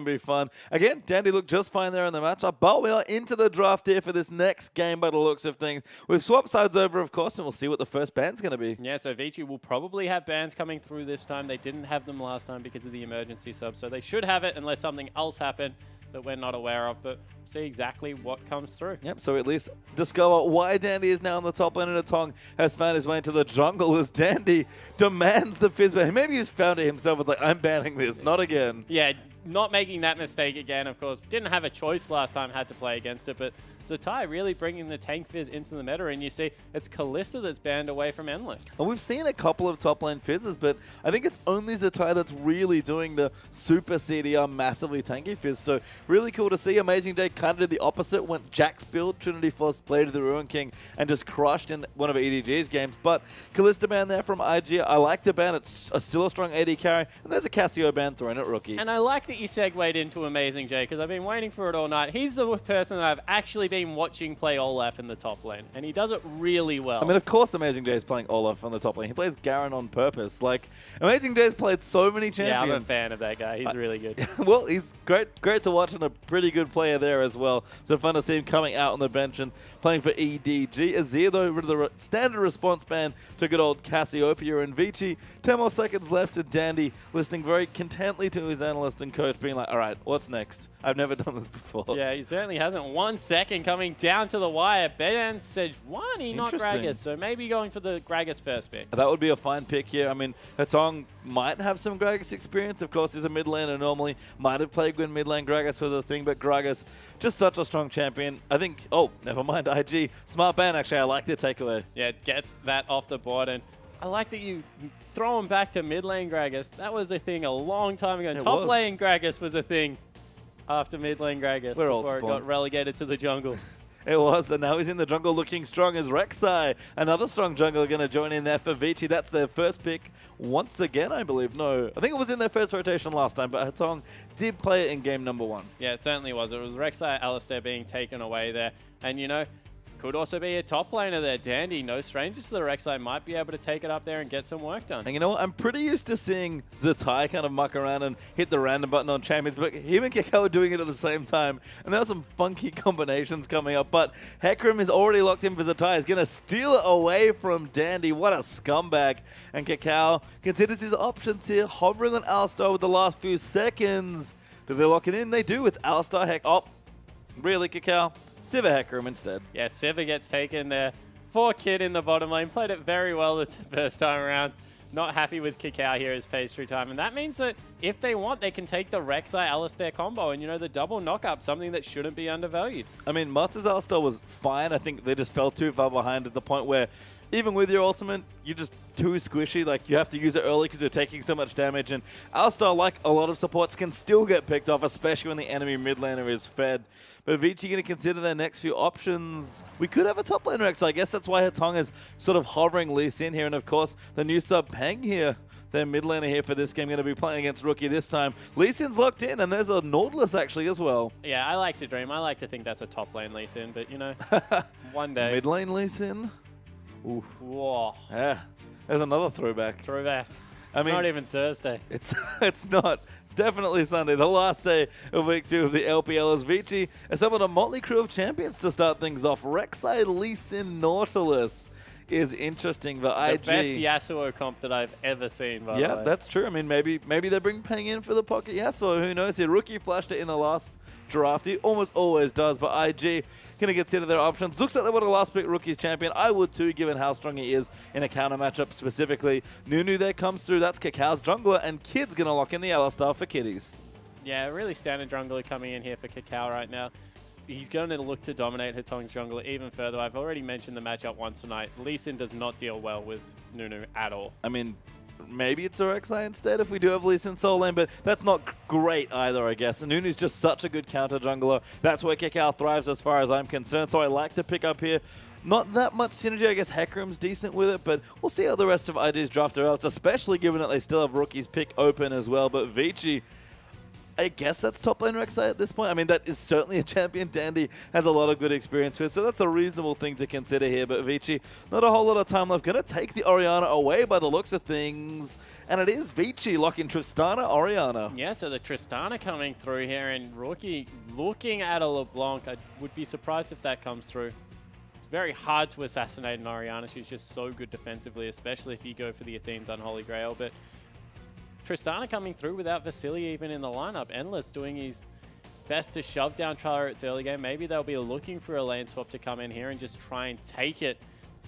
to be fun. Again, Dandy looked just fine there in the matchup, but we are into the draft here for this next game by the looks of things. We've swapped sides over, of course, and we'll see what the first band's going to be. Yeah, so Vici will probably have bans coming through this time. They didn't have them last time because of the emergency sub, so they should have it unless something else happened that we're not aware of, but see exactly what comes through. Yep, so at least discover why Dandy is now on the top lane, and Atong has found his way into the jungle as Dandy demands the fizz ban. Maybe he's found it himself. It's like, I'm banning this, not again. Yeah, not making that mistake again, of course. Didn't have a choice last time, had to play against it, but Zatai really bringing the tank fizz into the meta, and you see it's Kalista that's banned away from Endless. And we've seen a couple of top lane fizzes, but I think it's only Zatai that's really doing the super CDR massively tanky fizz. So really cool to see. Amazing Day kind of did the opposite, went Jax build, Trinity Force, Blade of the Ruin King, and just crushed in one of EDG's games. But Kalista ban there from IG. I like the ban. It's still a strong AD carry, and there's a Cassio ban thrown at Rookie. And I like that you segued into Amazing Jay, because I've been waiting for it all night. He's the person that I've actually been watching play Olaf in the top lane, and he does it really well. I mean, of course Amazing Jay is playing Olaf on the top lane. He plays Garen on purpose. Like, Amazing Jay's played so many champions. Yeah, I'm a fan of that guy. He's really good. Well, he's great to watch, and a pretty good player there as well. So fun to see him coming out on the bench and playing for EDG. Azir, though, rid of the standard response ban to good old Cassiopeia and Vici. 10 more seconds left, and Dandy listening very contently to his analyst and coach, being like, all right, what's next? I've never done this before. Yeah, he certainly hasn't. 1 second coming down to the wire. Ben Sejuani, not Gragas, so maybe going for the Gragas first pick. That would be a fine pick here. I mean, Hatong might have some Gragas experience. Of course, he's a mid laner normally. Might have played Gwyn mid lane Gragas for the thing, but Gragas, just such a strong champion. I think, oh, never mind, IG. Smart ban, actually. I like the takeaway. Yeah, gets that off the board, and I like that you throw him back to mid lane Gragas. That was a thing a long time ago. Top lane Gragas was a thing after mid lane Gragas before it got relegated to the jungle. It was, and now he's in the jungle looking strong as Rek'Sai. Another strong jungler going to join in there for Vici. That's their first pick once again, I believe. No, I think it was in their first rotation last time, but Hatong did play it in game number 1. Yeah, it certainly was. It was Rek'Sai, Alistair being taken away there. And, you know, could also be a top laner there. Dandy, no stranger to the Rek'Sai, might be able to take it up there and get some work done. And you know what? I'm pretty used to seeing Zatai kind of muck around and hit the random button on champions, but him and Kakao are doing it at the same time. And there are some funky combinations coming up. But Hecarim is already locked in for Zatai. He's going to steal it away from Dandy. What a scumbag. And Kakao considers his options here, hovering on Alistar with the last few seconds. Do they lock it in? They do. It's Alistar Heck. Oh, really, Kakao? Siva Hecarim instead. Yeah, Siva gets taken there. 4 Kid in the bottom lane. Played it very well the first time around. Not happy with Kakao here as pays through time. And that means that if they want, they can take the Rek'Sai Alistair combo and, you know, the double knock-up, something that shouldn't be undervalued. I mean, Marta's Alistar was fine. I think they just fell too far behind at the point where even with your ultimate, you're just too squishy. Like, you have to use it early because you're taking so much damage. And Alistar, like a lot of supports, can still get picked off, especially when the enemy mid laner is fed. But Vici going to consider their next few options. We could have a top laner X. I guess that's why Hatong is sort of hovering Lee Sin here. And of course, the new sub Peng here, their mid laner here for this game, going to be playing against Rookie this time. Lee Sin's locked in, and there's a Nautilus actually as well. Yeah, I like to dream. I like to think that's a top lane Lee Sin, but you know, one day. Mid lane Lee Sin? Oof. Whoa. Yeah, there's another throwback. I mean, not even Thursday. It's not. It's definitely Sunday, the last day of week 2 of the LPL as Vici assembled a motley crew of champions to start things off. Rek'Sai, Lee Sin, Nautilus is interesting for IG. The best Yasuo comp that I've ever seen, by the way. Yeah, that's true. I mean, maybe they bring Peng in for the pocket Yasuo. Who knows here? Rookie flashed it in the last draft. He almost always does, but IG going to consider their options. Looks like they want a last pick Rookie's champion. I would too, given how strong he is in a counter matchup specifically. Nunu there comes through. That's Kakao's jungler, and Kid's going to lock in the Alistar for Kiddies. Yeah, really standard jungler coming in here for Kakao right now. He's going to look to dominate Hatong's jungler even further. I've already mentioned the matchup once tonight. Lee Sin does not deal well with Nunu at all. I mean, maybe it's a Rek'Sai instead if we do have Lee Sin solo lane, but that's not great either, I guess. And Nunu's just such a good counter jungler. That's where Kakao thrives as far as I'm concerned, so I like to pick up here. Not that much synergy. I guess Hecarim's decent with it, but we'll see how the rest of IG's draft develops, especially given that they still have Rookie's pick open as well. But Vici, I guess that's top lane Rek'Sai at this point. I mean, that is certainly a champion Dandy has a lot of good experience with, so that's a reasonable thing to consider here. But Vici, not a whole lot of time left. Going to take the Orianna away by the looks of things. And it is Vici locking Tristana, Orianna. Yeah, so the Tristana coming through here, and Rookie looking at a LeBlanc. I would be surprised if that comes through. It's very hard to assassinate an Orianna. She's just so good defensively, especially if you go for the Athene's Unholy Grail. But Tristana coming through without Vasily even in the lineup. Endless doing his best to shove down Charlotte's early game. Maybe they'll be looking for a lane swap to come in here and just try and take it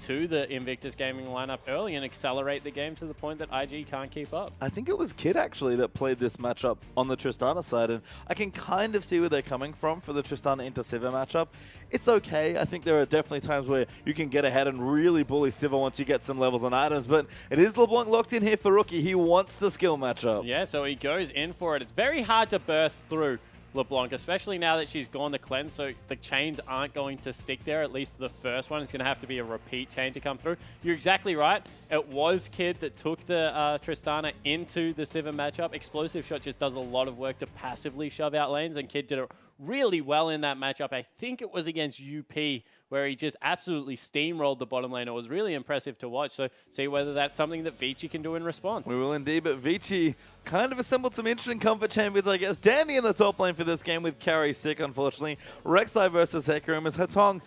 to the Invictus Gaming lineup early and accelerate the game to the point that IG can't keep up. I think it was Kid actually that played this matchup on the Tristana side, and I can kind of see where they're coming from for the Tristana into Sivir matchup. It's okay. I think there are definitely times where you can get ahead and really bully Sivir once you get some levels on items, but it is LeBlanc locked in here for Rookie. He wants the skill matchup. Yeah, so he goes in for it. It's very hard to burst through LeBlanc, especially now that she's gone the cleanse, so the chains aren't going to stick there, at least the first one. It's going to have to be a repeat chain to come through. You're exactly right. It was Kid that took the Tristana into the Sivir matchup. Explosive Shot just does a lot of work to passively shove out lanes, and Kid did it really well in that matchup. I think it was against UP, where he just absolutely steamrolled the bottom lane. It was really impressive to watch, so see whether that's something that Vici can do in response. We will indeed, but Vici kind of assembled some interesting comfort champions, I guess. Dandy in the top lane for this game with Carry sick, unfortunately. Rek'Sai versus Hecarim as Hatong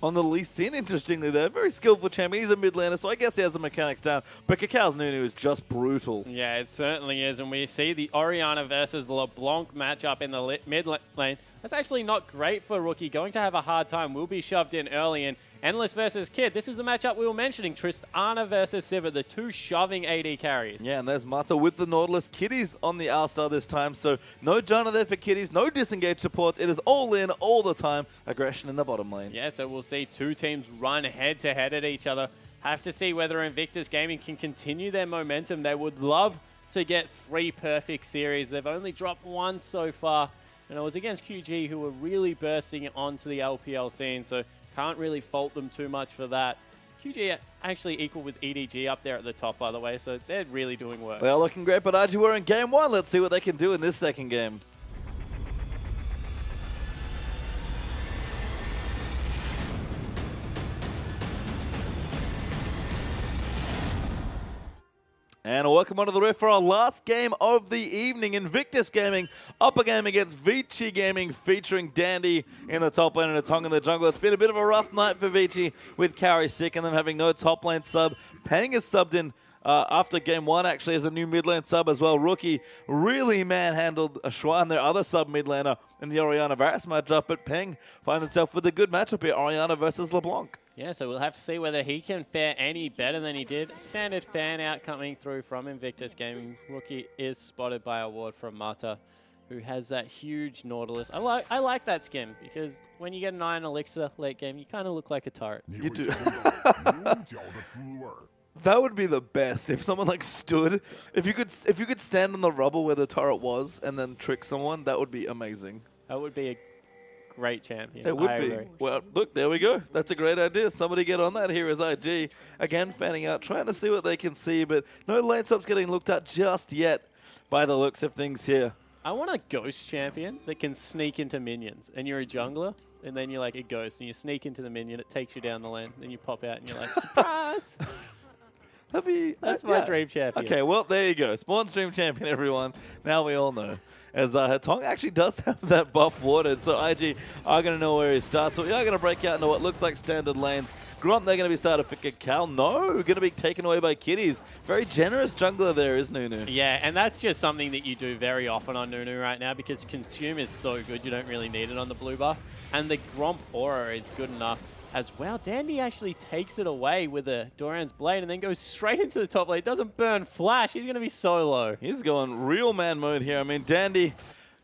on the Lee Sin, interestingly there. Very skillful champion. He's a mid laner, so I guess he has the mechanics down. But Kakal's Nunu is just brutal. Yeah, it certainly is, and we see the Orianna versus LeBlanc matchup in the mid lane. That's actually not great for Rookie. Going to have a hard time. Will be shoved in early. And Endless versus Kid. This is the matchup we were mentioning. Tristana versus Sivir, the two shoving AD carries. Yeah, and there's Mata with the Nautilus. Kitties on the Alistar this time, so no Janna there for Kitties. No disengage support. It is all in, all the time. Aggression in the bottom lane. Yeah, so we'll see two teams run head-to-head at each other. Have to see whether Invictus Gaming can continue their momentum. They would love to get 3 perfect series. They've only dropped 1 so far. And it was against QG, who were really bursting onto the LPL scene, so can't really fault them too much for that. QG actually equal with EDG up there at the top, by the way, so they're really doing work. Well, looking great, but RG were in game 1. Let's see what they can do in this second game. And welcome onto the Rift for our last game of the evening. Invictus Gaming up a game against Vici Gaming, featuring Dandy in the top lane and Hatong in the jungle. It's been a bit of a rough night for Vici with Carry sick and them having no top lane sub. Peng is subbed in after game 1, actually, as a new mid lane sub as well. Rookie really manhandled Ashwan, their other sub mid laner, in the Orianna Varus matchup, but Peng finds himself with a good matchup here, Orianna versus LeBlanc. Yeah, so we'll have to see whether he can fare any better than he did. Standard fan out coming through from Invictus Gaming. Rookie is spotted by a ward from Mata, who has that huge Nautilus. I like that skin, because when you get an Iron Elixir late game, you kind of look like a turret. You do. That would be the best if someone like stood. If you could stand on the rubble where the turret was and then trick someone, that would be amazing. That would be a great champion. It would be. Well, look, there we go. That's a great idea. Somebody get on that. Here is IG. Again, fanning out, trying to see what they can see, but no lane swaps getting looked at just yet by the looks of things here. I want a ghost champion that can sneak into minions, and you're a jungler, and then you're like a ghost, and you sneak into the minion, it takes you down the lane, then you pop out, and you're like, surprise! That's my dream champion. Okay, well, there you go. Spawn's dream champion, everyone. Now we all know. As Hatong actually does have that buff watered, so IG are going to know where he starts. So we are going to break out into what looks like standard lane. Grunt, they're going to be started for Kakal. No, going to be taken away by Kitties. Very generous jungler there is Nunu. Yeah, and that's just something that you do very often on Nunu right now, because Consume is so good, you don't really need it on the blue buff. And the Gromp Aura is good enough as well. Dandy actually takes it away with a Doran's Blade and then goes straight into the top lane. Doesn't burn Flash. He's going to be solo. He's going real man mode here. I mean, Dandy,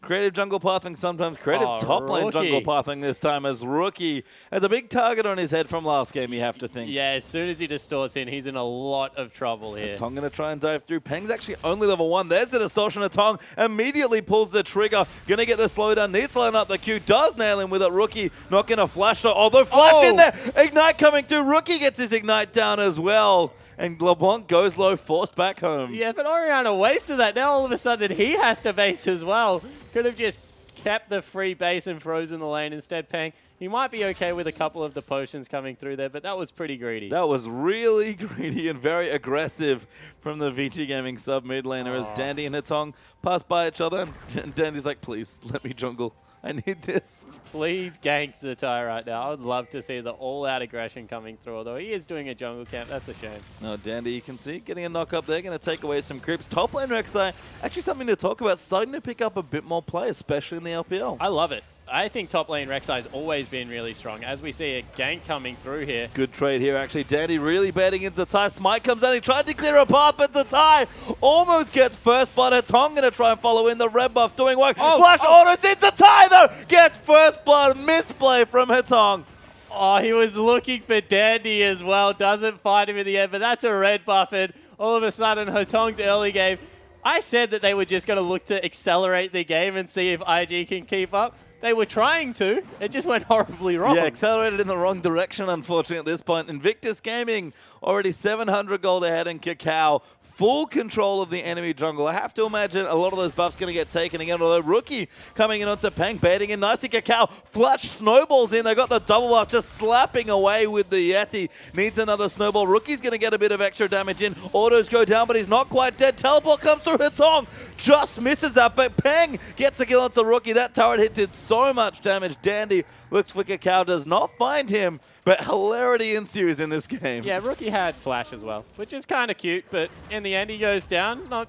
creative jungle pathing sometimes, creative top lane jungle pathing this time, as Rookie has a big target on his head from last game, you have to think. Yeah, as soon as he distorts in, he's in a lot of trouble here. Tong going to try and dive through. Peng's actually only level 1. There's the distortion of Tong. Immediately pulls the trigger. Going to get the slowdown. Needs to line up the Q. Does nail him with it. Rookie not going to flash. Although flash in there. Ignite coming through. Rookie gets his Ignite down as well. and LeBlanc goes low, forced back home. Yeah, but Oriana wasted that. Now all of a sudden he has to base as well. Could have just kept the free base and frozen the lane instead. Peng, he might be okay with a couple of the potions coming through there, but that was pretty greedy. That was really greedy and very aggressive from the VG Gaming sub mid laner as Dandy and Hitong pass by each other. And Dandy's like, please, let me jungle. I need this. Please gank Zatai right now. I would love to see the all-out aggression coming through, although he is doing a jungle camp. That's a shame. No, Dandy, you can see, getting a knock up there, going to take away some creeps. Top lane Rek'Sai, actually something to talk about, starting to pick up a bit more play, especially in the LPL. I love it. I think top lane Rek'Sai's always been really strong. As we see a gank coming through here. Good trade here, actually. Dandy really betting into Zatai. Smite comes out. He tried to clear a path, but Zatai almost gets first blood. Hitong going to try and follow in. The red buff doing work. Flash autos in. Zatai, though, gets first blood. Misplay from Hitong. Oh, he was looking for Dandy as well. Doesn't find him in the end, but that's a red buff. And all of a sudden, Hitong's early game. I said that they were just going to look to accelerate the game and see if IG can keep up. They were trying to. It just went horribly wrong. Yeah, accelerated in the wrong direction, unfortunately, at this point. Invictus Gaming already 700 gold ahead in Cacao. Full control of the enemy jungle. I have to imagine a lot of those buffs going to get taken again, although Rookie coming in onto Peng, baiting in nicely. Cacao flash snowballs in. They got the double buff just slapping away with the Yeti. Needs another snowball. Rookie's going to get a bit of extra damage in. Autos go down, but he's not quite dead. Teleport comes through. Hitong just misses that, but Peng gets a kill onto Rookie. That turret hit did so much damage. Dandy looks for Cacao, does not find him, but hilarity ensues in this game. Yeah, Rookie had flash as well, which is kind of cute, but in the end he goes down. Not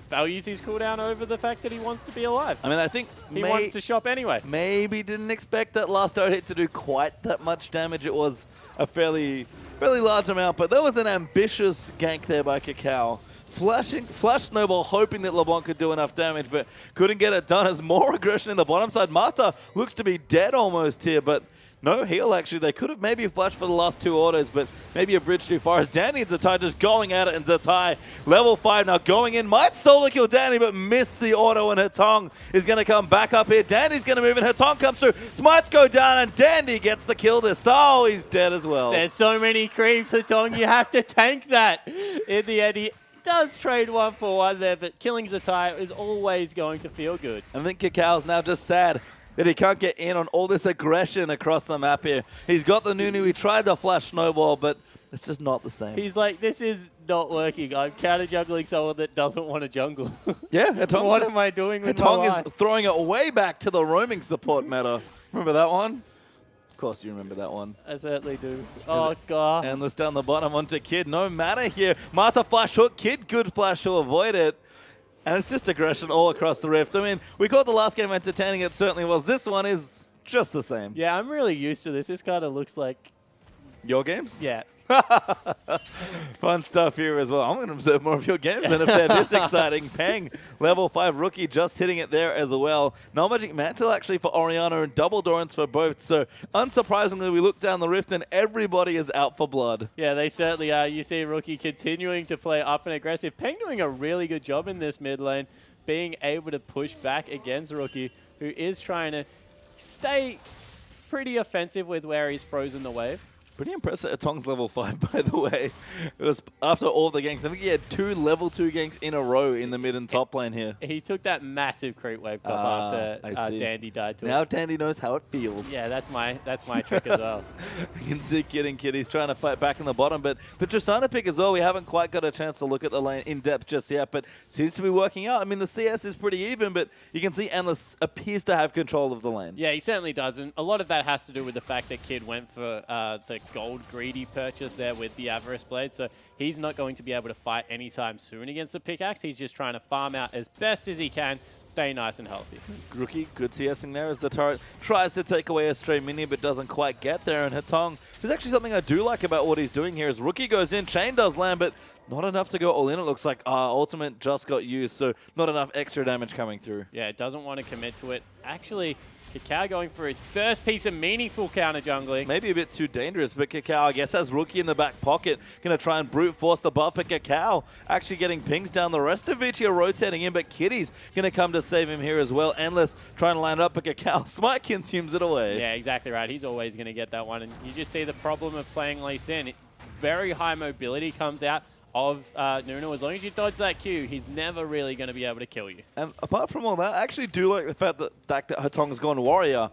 values his cooldown over the fact that he wants to be alive. I mean, I think he wanted to shop anyway. Maybe didn't expect that last turret hit to do quite that much damage. It was a fairly large amount, but there was an ambitious gank there by Cacao. Flash snowball, hoping that LeBlanc could do enough damage, but couldn't get it done as more aggression in the bottom side. Marta looks to be dead almost here, but no heal, actually. They could have maybe flashed for the last two autos, but maybe a bridge too far. As Danny and Zatai just going at it, and Zatai, level 5 now going in. Might solo kill Danny, but missed the auto, and Hitong is going to come back up here. Danny's going to move, and Hitong comes through. Smites go down, and Dandy gets the kill this. Oh, he's dead as well. There's so many creeps, Hitong. You have to tank that. In the end, he does trade 1-for-1 there, but killing Zatai is always going to feel good. I think Cacao's now just sad that he can't get in on all this aggression across the map here. He's got the Nunu. He tried to flash snowball, but it's just not the same. He's like, this is not working. I'm counter-juggling someone that doesn't want to jungle. Yeah, Hitong's what am I doing with my life? Hitong is throwing it way back to the roaming support meta. Remember that one? Of course you remember that one. I certainly do. Oh, God. Endless down the bottom onto Kid. No matter here. Marta flash hook. Kid good flash to avoid it. And it's just aggression all across the rift. I mean, we called the last game entertaining. It certainly was. This one is just the same. Yeah, I'm really used to this. This kind of looks like... Your games? Yeah. Fun stuff here as well. I'm going to observe more of your games than if they're this exciting. Peng, level 5 rookie, just hitting it there as well. Null Magic Mantle actually for Oriana and double Dorans for both. So unsurprisingly, we look down the rift and everybody is out for blood. Yeah, they certainly are. You see Rookie continuing to play up and aggressive. Peng doing a really good job in this mid lane, being able to push back against Rookie, who is trying to stay pretty offensive with where he's frozen the wave. Pretty impressive at Tong's level 5, by the way. It was after all the ganks. I think he had 2 level 2 ganks in a row in the mid and top lane here. He took that massive creep wave top after Dandy died to it. Now Dandy knows how it feels. Yeah, that's my trick as well. You can see Kid and Kid. He's trying to fight back in the bottom, but the Tristana pick as well. We haven't quite got a chance to look at the lane in depth just yet, but seems to be working out. I mean, the CS is pretty even, but you can see Endless appears to have control of the lane. Yeah, he certainly does, and a lot of that has to do with the fact that Kid went for the gold greedy purchase there with the Avarice Blade, so he's not going to be able to fight anytime soon against the pickaxe. He's just trying to farm out as best as he can, stay nice and healthy. Rookie, good CSing there as the turret tries to take away a stray minion but doesn't quite get there. And Hitong, there's actually something I do like about what he's doing here is Rookie goes in, Chain does land, but not enough to go all in. It looks like Ultimate just got used, so not enough extra damage coming through. Yeah, it doesn't want to commit to it. Actually, Cacao going for his first piece of meaningful counter jungling. Maybe a bit too dangerous, but Cacao, I guess, has Rookie in the back pocket. Going to try and brute force the buff, but Cacao actually getting pings down. The rest of Vici are rotating in, but Kitty's going to come to save him here as well. Endless trying to land up, but Cacao smite consumes it away. Yeah, exactly right. He's always going to get that one. And you just see the problem of playing Lee Sin. very high mobility comes out of Nuno. As long as you dodge that Q, he's never really going to be able to kill you. And apart from all that, I actually do like the fact that Hatong's gone Warrior.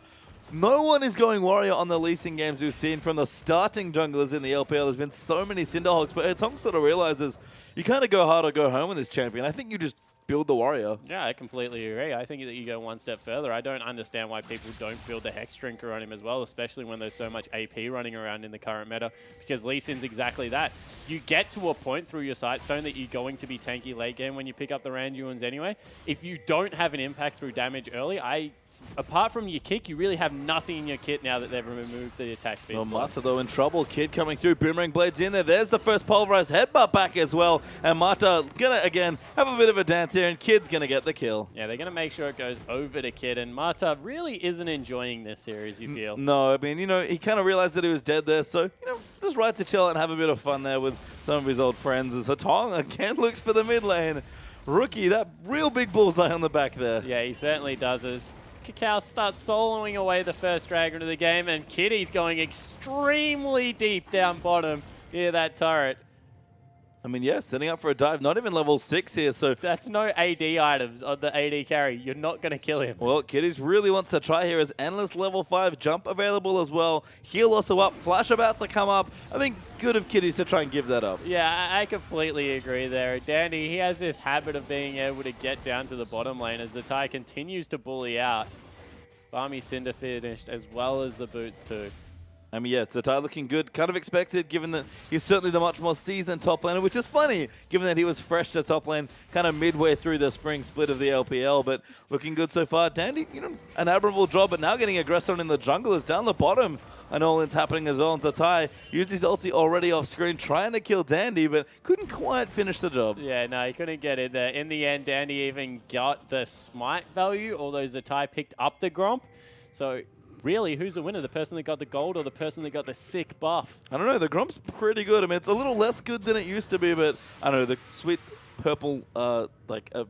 No one is going Warrior on the leasing games we've seen from the starting junglers in the LPL. There's been so many Cinderhawks, but Hatong sort of realizes you kind of go hard or go home with this champion. I think you just build the Warrior. Yeah, I completely agree. I think that you go one step further. I don't understand why people don't build the Hex Drinker on him as well, especially when there's so much AP running around in the current meta, because Lee Sin's exactly that. You get to a point through your Sightstone that you're going to be tanky late game when you pick up the Randuins anyway. If you don't have an impact through damage early, apart from your kick, you really have nothing in your kit now that they've removed the attack speed. Well, Mata, though, in trouble. Kid coming through. Boomerang Blades in there. There's the first pulverized headbutt back as well. And Mata going to, again, have a bit of a dance here, and Kid's going to get the kill. Yeah, they're going to make sure it goes over to Kid. And Mata really isn't enjoying this series, you feel? No, I mean, you know, he kind of realized that he was dead there. So, you know, just right to chill and have a bit of fun there with some of his old friends. As Hatong again looks for the mid lane. Rookie, that real big bullseye on the back there. Yeah, he certainly does. As Kakao starts soloing away the first dragon of the game, and Kitty's going extremely deep down bottom near that turret. I mean, yeah, setting up for a dive. Not even level 6 here, so... That's no AD items on the AD carry. You're not going to kill him. Well, Kitties really wants to try here as Endless level 5 jump available as well. Heal also up. Flash about to come up. I think good of Kitties to try and give that up. Yeah, I completely agree there. Dandy, he has this habit of being able to get down to the bottom lane as the Thai continues to bully out. Barmy Cinder finished as well as the boots too. I mean, yeah, Zatai looking good. Kind of expected, given that he's certainly the much more seasoned top laner, which is funny, given that he was fresh to top lane kind of midway through the spring split of the LPL, but looking good so far. Dandy, you know, an admirable job, but now getting aggressed on in the jungle is down the bottom. And all it's happening as well. And Zatai used his ulti already off screen, trying to kill Dandy, but couldn't quite finish the job. Yeah, no, he couldn't get in there. In the end, Dandy even got the smite value, although Zatai picked up the Gromp. So really, who's the winner? The person that got the gold or the person that got the sick buff? I don't know. The Gromp's pretty good. I mean, it's a little less good than it used to be, but I don't know. The sweet purple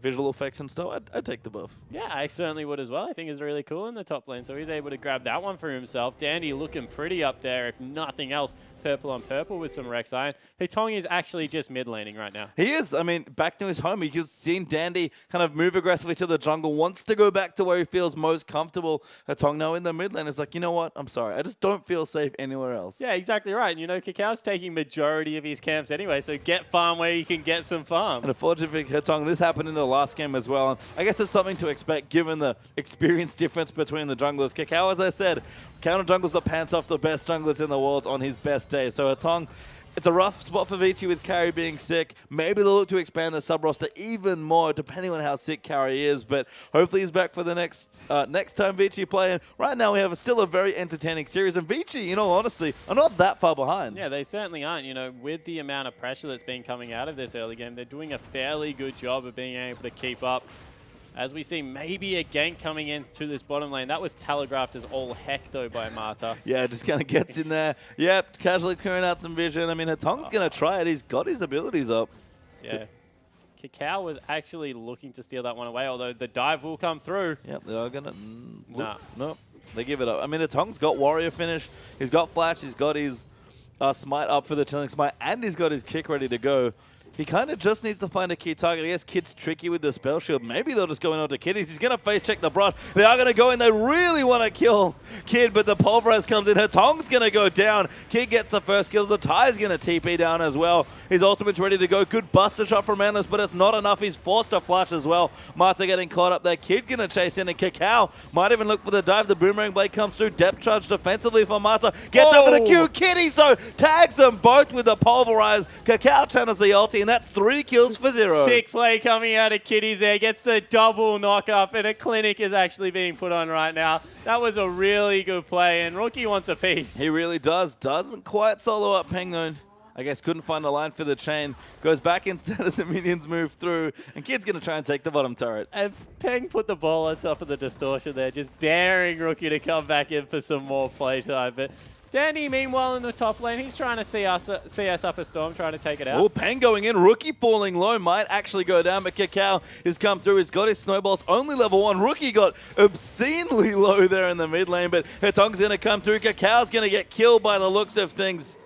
visual effects and stuff, I'd take the buff. Yeah, I certainly would as well. I think it's really cool in the top lane, so he's able to grab that one for himself. Dandy looking pretty up there, if nothing else. Purple on purple with some Rex Iron. Hatong is actually just mid laning right now. He is. I mean, back to his home. You've seen Dandy kind of move aggressively to the jungle, wants to go back to where he feels most comfortable. Hatong now in the mid lane is like, you know what? I'm sorry. I just don't feel safe anywhere else. Yeah, exactly right. And you know, Kakao's taking majority of his camps anyway, so get farm where you can get some farm. And unfortunately for Hatong, this happened in the last game as well. And I guess it's something to expect given the experience difference between the junglers. Kakao, as I said, counter jungles the pants off the best junglers in the world on his best day. So Hatong, it's a rough spot for Vici with Carry being sick. Maybe they'll look to expand the sub-roster even more, depending on how sick Carry is. But hopefully he's back for the next time Vici play. And right now we have still a very entertaining series. And Vici, you know, honestly, are not that far behind. Yeah, they certainly aren't. You know, with the amount of pressure that's been coming out of this early game, they're doing a fairly good job of being able to keep up. As we see maybe a gank coming into this bottom lane. That was telegraphed as all heck, though, by Mata. Yeah, just kind of gets in there. Yep, casually clearing out some vision. I mean, Hatong's going to try it. He's got his abilities up. Yeah. Kakao was actually looking to steal that one away, although the dive will come through. Yep, they are going to... Nah. Nope, they give it up. I mean, Hatong's got Warrior finish. He's got Flash. He's got his smite up for the Chilling Smite, and he's got his kick ready to go. He kind of just needs to find a key target. I guess Kid's tricky with the spell shield. Maybe they'll just go in onto Kiddies. He's going to face check the brush. They are going to go in. They really want to kill Kid, but the pulverize comes in. Hatong's going to go down. Kid gets the first kills. The Ty's going to TP down as well. His ultimate's ready to go. Good buster shot from Endless, but it's not enough. He's forced to flash as well. Mata getting caught up there. Kid going to chase in, and Kakao might even look for the dive. The Boomerang Blade comes through. Depth charge defensively for Mata. Gets over the Q. Kiddies, though, tags them both with the pulverize. Kakao channels the ulti, and that's 3 kills for 0. Sick play coming out of Kitties there. Gets the double knock up, and a clinic is actually being put on right now. That was a really good play, and Rookie wants a piece. He really does. Doesn't quite solo up Peng, though. I guess couldn't find the line for the chain. Goes back instead as the minions move through, and Kid's going to try and take the bottom turret. And Peng put the ball on top of the distortion there, just daring Rookie to come back in for some more playtime. But Dandy, meanwhile, in the top lane, he's trying to see us up a storm, trying to take it out. Oh, Peng going in. Rookie falling low. Might actually go down, but Kakao has come through. He's got his snowballs. Only level 1. Rookie got obscenely low there in the mid lane, but Hatong's going to come through. Kakao's going to get killed by the looks of things.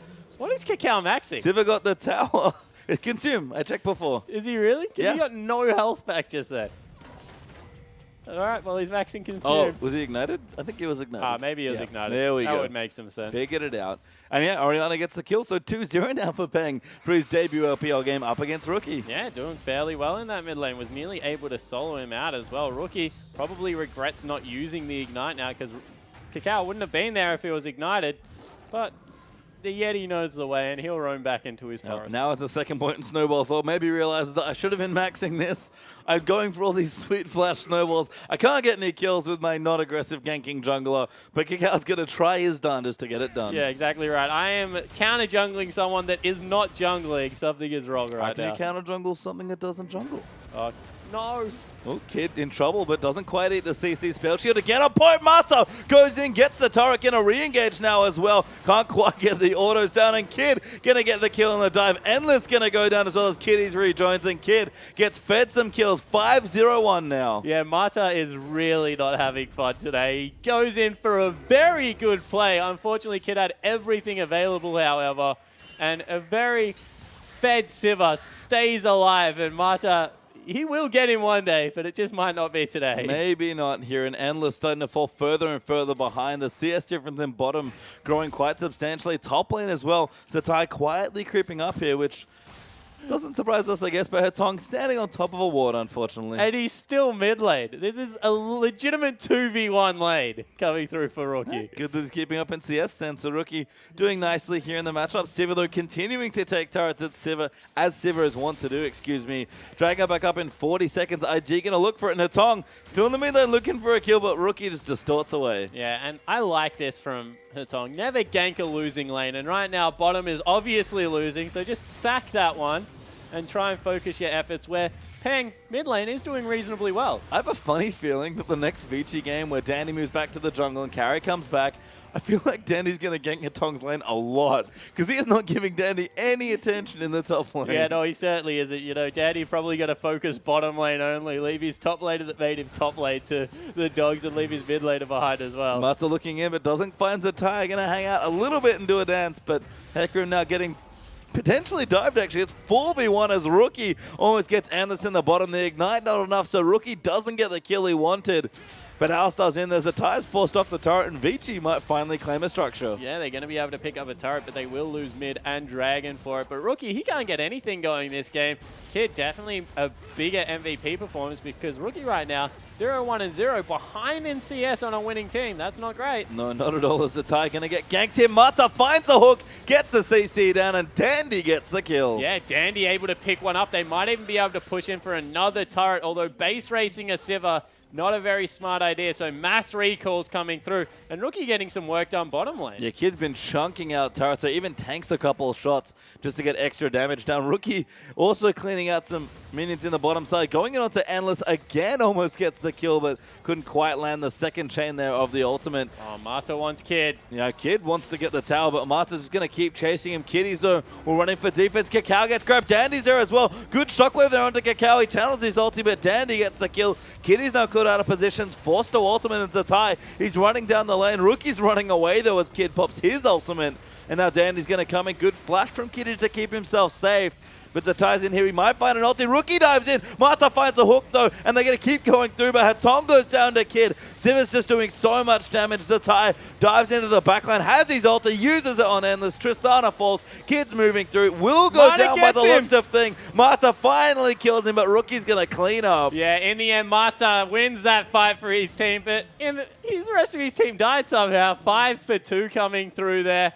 What is Kakao maxing? Siva got the tower. Consume. I checked before. Is he really? Because Yeah. he got no health back just there. All right, well, he's maxing Consume. Oh, was he ignited? I think he was ignited. Maybe he was ignited. There we that go. would make some sense. Figured it out. And yeah, Oriana gets the kill, so 2-0 now for Peng for his debut LPL game up against Rookie. Yeah, doing fairly well in that mid lane. Was nearly able to solo him out as well. Rookie probably regrets not using the Ignite now because Kakao wouldn't have been there if he was ignited. But the Yeti knows the way, and he'll roam back into his forest. Now it's a second point in snowballs, so maybe realizes that I should have been maxing this. I'm going for all these sweet flash snowballs. I can't get any kills with my not aggressive ganking jungler, but Kakao's going to try his darndest to get it done. Yeah, exactly right. I am counter jungling someone that is not jungling. Something is wrong right now. How can you counter jungle something that doesn't jungle? Oh, no. Oh, Kid in trouble, but doesn't quite eat the CC spell shield again. A point Mata goes in, gets the turret, gonna re-engage now as well. Can't quite get the autos down, and Kid gonna get the kill on the dive. Endless gonna go down as well as Kiddies rejoins, and Kid gets fed some kills. 5-0-1 now. Yeah, Mata is really not having fun today. He goes in for a very good play. Unfortunately, Kid had everything available, however, and a very fed Siva stays alive, and Mata, he will get him one day, but it just might not be today. Maybe not here. And Endless starting to fall further and further behind. The CS difference in bottom growing quite substantially. Top lane as well. Zatai quietly creeping up here, which doesn't surprise us, I guess, but Hetong standing on top of a ward, unfortunately. And he's still mid lane. This is a legitimate 2v1 lane coming through for Rookie. Good that he's keeping up in CS then. So Rookie doing nicely here in the matchup. Siva, though, continuing to take turrets at Siva, as Siva is wont to do, excuse me. Dragging back up in 40 seconds. IG going to look for it. Hetong still in the mid lane looking for a kill, but Rookie just distorts away. Yeah, and I like this from Hetong. Never gank a losing lane. And right now, bottom is obviously losing, so just sack that one and try and focus your efforts where Peng, mid lane, is doing reasonably well. I have a funny feeling that the next Vici game where Dandy moves back to the jungle and Carry comes back, I feel like Dandy's going to gank Hetong's lane a lot because he is not giving Dandy any attention in the top lane. Yeah, no, he certainly isn't. You know, Dandy probably going to focus bottom lane only, leave his top laner that made him top lane to the dogs and leave his mid laner behind as well. Mata looking in but doesn't find Zatai. Going to hang out a little bit and do a dance, but Hecarim now getting potentially dived, actually. It's 4v1 as Rookie almost gets Endless in the bottom. The Ignite not enough, so Rookie doesn't get the kill he wanted. But Alistar's in. There's a Ty's forced off the turret, and Vici might finally claim a structure. Yeah, they're going to be able to pick up a turret, but they will lose mid and Dragon for it. But Rookie, he can't get anything going this game. Kid, definitely a bigger MVP performance because Rookie right now, 0-1-0, behind in CS on a winning team. That's not great. No, not at all. Is the Ty going to get ganked here? Mata finds the hook, gets the CC down, and Dandy gets the kill. Yeah, Dandy able to pick one up. They might even be able to push in for another turret, although base racing a Siva, not a very smart idea, so mass recalls coming through, and Rookie getting some work done bottom lane. Yeah, Kid's been chunking out turrets, so even tanks a couple of shots just to get extra damage down. Rookie also cleaning out some minions in the bottom side. Going in onto Endless again, almost gets the kill, but couldn't quite land the second chain there of the ultimate. Oh, Mata wants Kid. Yeah, Kid wants to get the tower, but Mata's just going to keep chasing him. Kiddies, though, will running for defense. Kakao gets grabbed. Dandy's there as well. Good shockwave there onto Kakao. He channels his ulti, but Dandy gets the kill. Kiddies now caught out of positions. Forced to ultimate into Zatai. He's running down the lane. Rookie's running away, though, as Kid pops his ultimate. And now Dandy's going to come in. Good flash from Kiddy to keep himself safe. But Zatai's in here. He might find an ulti. Rookie dives in. Mata finds a hook, though, and they're going to keep going through. But Hetong goes down to Kid. Siva's just doing so much damage. Zatai dives into the backline, has his ulti, uses it on Endless. Tristana falls. Kid's moving through. Will go Mata down by the gets looks of thing. Mata finally kills him, but Rookie's going to clean up. Yeah, in the end, Mata wins that fight for his team, but the rest of his team died somehow. 5 for 2 coming through there.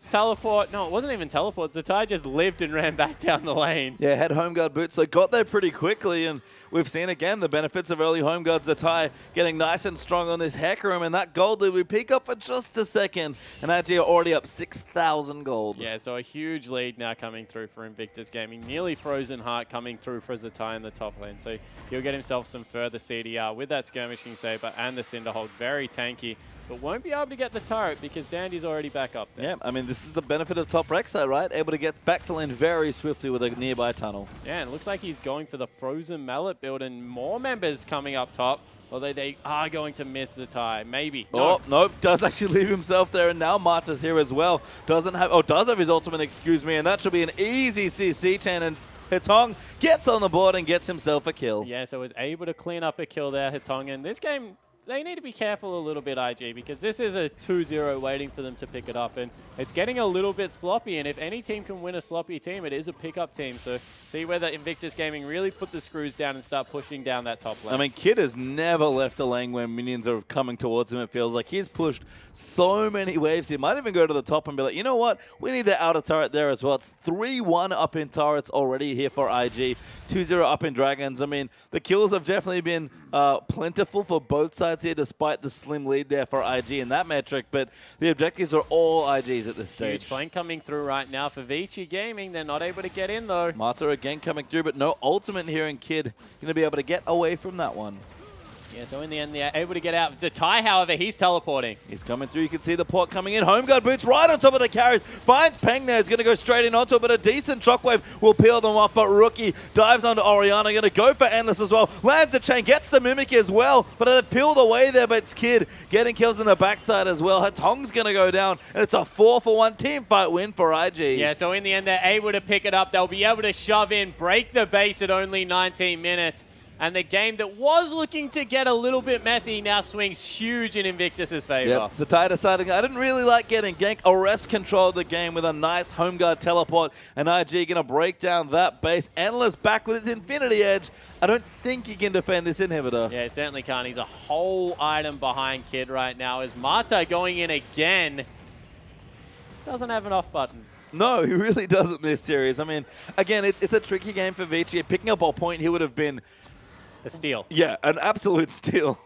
Teleport. No, it wasn't even teleport. Zatai just lived and ran back down the lane. Yeah, had home guard boots, so got there pretty quickly, and we've seen again the benefits of early home guard. Zatai getting nice and strong on this Hecarim, and that gold lead we peek up for just a second, and actually are already up 6,000 gold. Yeah, so a huge lead now coming through for Invictus Gaming. Nearly Frozen Heart coming through for Zatai in the top lane, so he'll get himself some further CDR with that Skirmishing Saber and the Cinderhold. Very tanky, but won't be able to get the turret because Dandy's already back up there. Yeah, I mean, this is the benefit of top Rek'Sai, right? Able to get back to lane very swiftly with a nearby tunnel. Yeah, and it looks like he's going for the Frozen Mallet build and more members coming up top. Although they are going to miss the tie. Maybe. Oh, nope. Does actually leave himself there, and now Marta's here as well. Does have his ultimate, excuse me, and that should be an easy CC chain, and Hitong gets on the board and gets himself a kill. Yeah, so was able to clean up a kill there, Hitong. And this game, they need to be careful a little bit, IG, because this is a 2-0 waiting for them to pick it up. And it's getting a little bit sloppy. And if any team can win a sloppy team, it is a pickup team. So see whether Invictus Gaming really put the screws down and start pushing down that top lane. I mean, Kid has never left a lane when minions are coming towards him, it feels like. He's pushed so many waves. He might even go to the top and be like, you know what? We need the outer turret there as well. It's 3-1 up in turrets already here for IG. 2-0 up in Dragons. I mean, the kills have definitely been plentiful for both sides here, despite the slim lead there for IG in that metric. But the objectives are all IG's at this stage. Huge flank coming through right now for Vici Gaming. They're not able to get in, though. Marta again coming through, but no ultimate here, and Kid going to be able to get away from that one. Yeah, so in the end, they're able to get out. Zatai, however, he's teleporting. He's coming through. You can see the port coming in. Home guard boots right on top of the carries. Finds Peng there. He's going to go straight in onto it, but a decent shockwave will peel them off. But Rookie dives onto Oriana. Going to go for Endless as well. Lands the chain. Gets the Mimic as well. But they're peeled away there. But it's Kid getting kills in the backside as well. Hatong's going to go down. And it's a 4-for-1 team fight win for IG. Yeah, so in the end, they're able to pick it up. They'll be able to shove in, break the base at only 19 minutes. And the game that was looking to get a little bit messy now swings huge in Invictus' favor. Yep, Zatai deciding, I didn't really like getting gank. Arrest controlled the game with a nice home guard teleport. And IG going to break down that base. Endless back with its Infinity Edge. I don't think he can defend this inhibitor. Yeah, he certainly can't. He's a whole item behind Kid right now. Is Marta going in again? Doesn't have an off button. No, he really doesn't this series. I mean, again, it's a tricky game for Vici. Picking up a point, he would have been... a steal. Yeah, an absolute steal.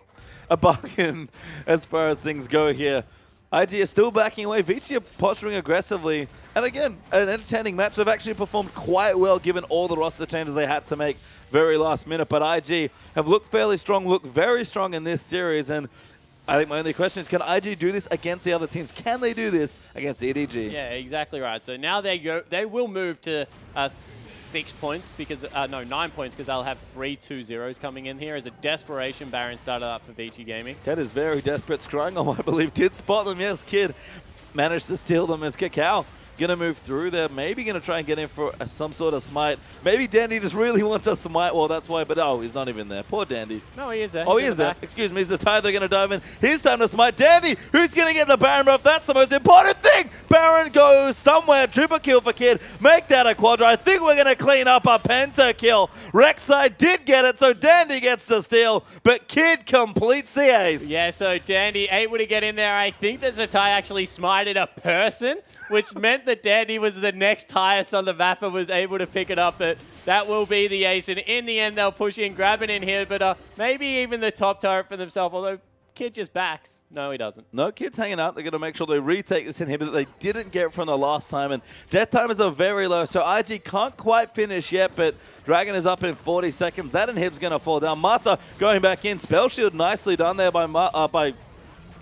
A bargain as far as things go here. IG is still backing away. Vici are posturing aggressively. And again, an entertaining match. They've actually performed quite well given all the roster changes they had to make very last minute. But IG have looked fairly strong, looked very strong in this series. And I think my only question is, can IG do this against the other teams? Can they do this against EDG? Yeah, exactly right. So now they will move to 6 points because, no, 9 points because they'll have 3 2-0s coming in here as a desperation Baron started up for Vici Gaming. That is very desperate. Scrying, I believe, did spot them. Yes, Kid managed to steal them as Kakao going to move through there. Maybe going to try and get in for some sort of smite. Maybe Dandy just really wants a smite. Well, that's why. But oh, he's not even there. Poor Dandy. No, he is there. Oh, he is there. Excuse me. He's the tie. They're going to dive in. His time to smite. Dandy, who's going to get the Baron buff? That's the most important thing. Baron goes somewhere. Triple kill for Kid. Make that a quadra. I think we're going to clean up a pentakill. Rek'Sai did get it, so Dandy gets the steal. But Kid completes the ace. Yeah, so Dandy able to get in there. I think that Zatai actually smited a person, which meant that Dandy was the next highest on the map and was able to pick it up. But that will be the ace. And in the end, they'll push in, grab it in here. But maybe even the top turret for themselves, although Kid just backs. No, he doesn't. No, Kid's hanging out. They're going to make sure they retake this inhibitor that they didn't get from the last time. And death timers are very low, so IG can't quite finish yet, but Dragon is up in 40 seconds. That inhib's going to fall down. Marta going back in. Spell shield nicely done there by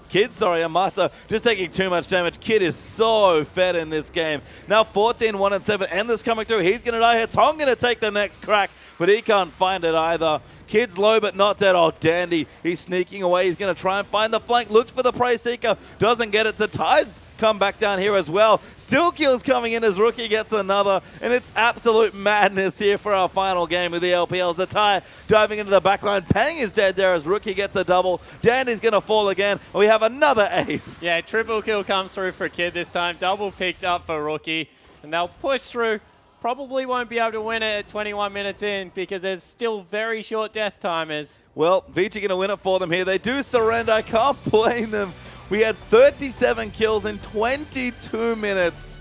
Kid, sorry, and Marta just taking too much damage. Kid is so fed in this game. Now 14, 1 and 7. Endless coming through. He's going to die here. Tong going to take the next crack, but he can't find it either. Kid's low, but not dead. Oh, Dandy. He's sneaking away. He's going to try and find the flank. Looks for the Prey Seeker. Doesn't get it. Zatai's come back down here as well. Still kills coming in as Rookie gets another. And it's absolute madness here for our final game of the LPL. Zatai diving into the backline. Peng is dead there as Rookie gets a double. Dandy's going to fall again. And we have another ace. Yeah, triple kill comes through for Kid this time. Double picked up for Rookie. And they'll push through. Probably won't be able to win it at 21 minutes in because there's still very short death timers. Well, Vici going to win it for them here. They do surrender. I can't blame them. We had 37 kills in 22 minutes.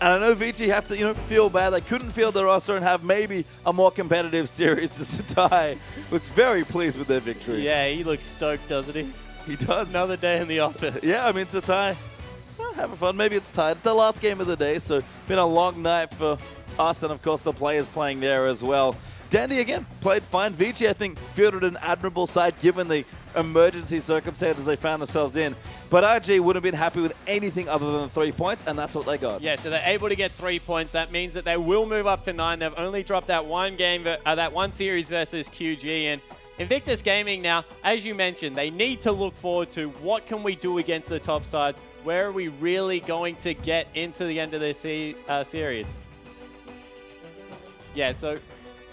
And I know Vici have to, feel bad. They couldn't field the roster and have maybe a more competitive series. Zatai looks very pleased with their victory. Yeah, he looks stoked, doesn't he? He does. Another day in the office. Yeah, I mean, Zatai. Having fun. Maybe it's tied. The last game of the day, so been a long night for us and, of course, the players playing there as well. Dandy, again, played fine. Vici, I think, fielded an admirable side given the emergency circumstances they found themselves in. But IG would have been happy with anything other than 3 points, and that's what they got. Yeah, so they're able to get 3 points. That means that they will move up to 9. They've only dropped that one game, that one series versus QG, and Invictus Gaming now, as you mentioned, they need to look forward to what can we do against the top sides? Where are we really going to get into the end of this series? Yeah, so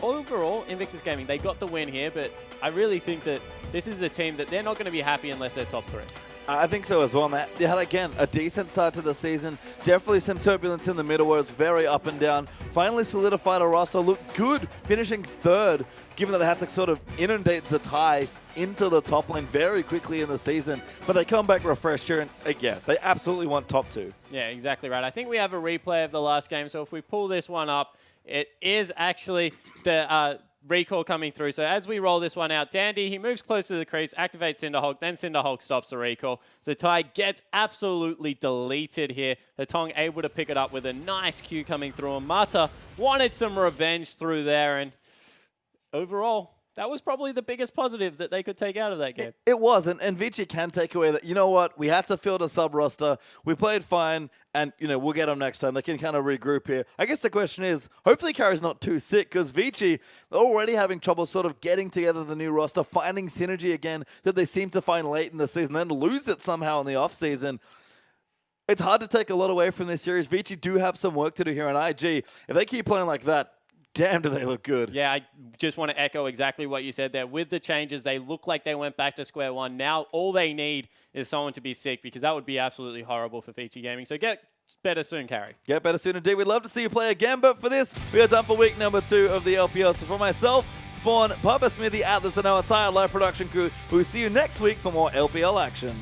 overall, Invictus Gaming, they got the win here, but I really think that this is a team that they're not going to be happy unless they're top 3. I think so as well, Matt. They had, again, a decent start to the season. Definitely some turbulence in the middle where it's very up and down. Finally solidified a roster. Looked good, finishing 3rd, given that they had to sort of inundate Zatai into the top lane very quickly in the season. But they come back refreshed here, and yeah, they absolutely want top 2. Yeah, exactly right. I think we have a replay of the last game, so if we pull this one up, it is actually the recall coming through. So as we roll this one out, Dandy, he moves close to the creeps, activates Cinderhulk, then Cinderhulk stops the recall. So Tai gets absolutely deleted here. Hetong able to pick it up with a nice Q coming through. And Mata wanted some revenge through there. And overall, that was probably the biggest positive that they could take out of that game. It was, and Vici can take away that, you know what, we had to field a sub-roster, we played fine, and, you know, we'll get them next time. They can kind of regroup here. I guess the question is, hopefully Carrie's not too sick, because Vici, they're already having trouble sort of getting together the new roster, finding synergy again that they seem to find late in the season, then lose it somehow in the off-season. It's hard to take a lot away from this series. Vici do have some work to do here on IG. If they keep playing like that, damn, do they look good. Yeah, I just want to echo exactly what you said there. With the changes, they look like they went back to square one. Now all they need is someone to be sick, because that would be absolutely horrible for Vici Gaming. So get better soon, Carrie. Get better soon indeed. We'd love to see you play again, but for this, we are done for week number 2 of the LPL. So for myself, Spawn, Papa Smithy, Atlas, and our entire live production crew, we'll see you next week for more LPL action.